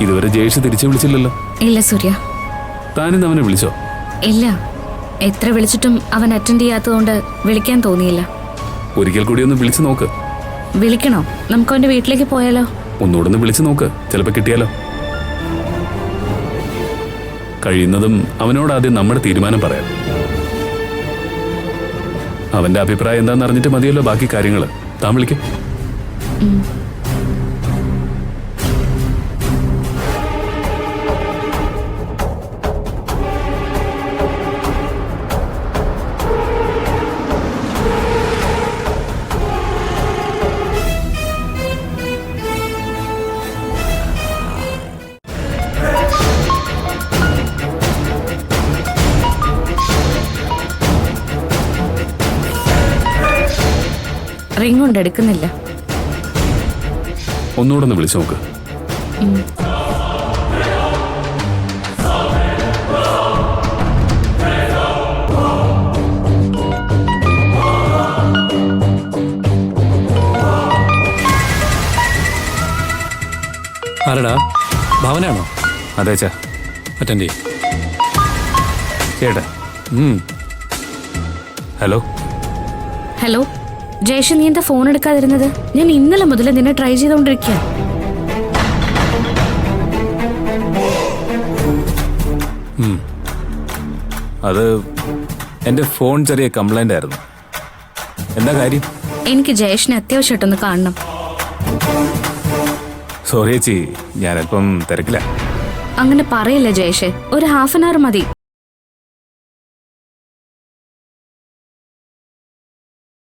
ഇതുവരെ ജയേഷ് തിരിച്ചു വിളിച്ചില്ലല്ലോ. ഇല്ല സൂര്യ. താനിന്ന് അവനെ വിളിച്ചോ? ഇല്ല, എത്ര വിളിച്ചിട്ടും അവൻ അറ്റൻഡ് ചെയ്യാത്തതുകൊണ്ട് വിളിക്കാൻ തോന്നിയില്ല. ഒരിക്കൽ കൂടി ഒന്ന് വിളിച്ചു നോക്ക്. വിളിക്കണോ? നമുക്ക് അവന്റെ വീട്ടിലേക്ക് പോയാലോ? ഒന്നുകൂടെ ഒന്ന് വിളിച്ചു നോക്ക്, ചിലപ്പോൾ കിട്ടിയാലോ. കഴിയുന്നതും അവനോട് ആദ്യം നമ്മുടെ തീരുമാനം പറയാം. അവന്റെ അഭിപ്രായം എന്താണെന്ന് അറിഞ്ഞിട്ട് മതിയല്ലോ ബാക്കി കാര്യങ്ങൾ. താൻ വിളിക്കും. റിംഗ് കൊണ്ട് എടുക്കുന്നില്ല. ഒന്നുകൂടെ ഒന്ന് വിളിച്ചു നോക്ക്. ആരടാ? ഭവനാണോ? അതെ ചാ. അറ്റൻഡ് ചെയ്യ്. ചേട്ടാ. ഹലോ. ഹലോ ജയേഷ്, നീ എന്താ ഫോൺ എടുക്കാതിരുന്നത്? ഞാൻ ഇന്നലെ മുതൽ നിന്നെ ട്രൈ ചെയ്തോണ്ടിരിക്കുക. അത് എൻ്റെ ഫോൺ ചെറിയ കംപ്ലൈന്റ് ആയിരുന്നു. എന്താ കാര്യം? എനിക്ക് ജയേഷിനെ അത്യാവശ്യമായിട്ടൊന്ന് കാണണം. സോറി ചേച്ചി, ഞാനിപ്പം തിരക്കില്ല. അങ്ങനെ പറയില്ല ജയേഷ്, ഒരു ഹാഫ് ആൻ അവർ മതി.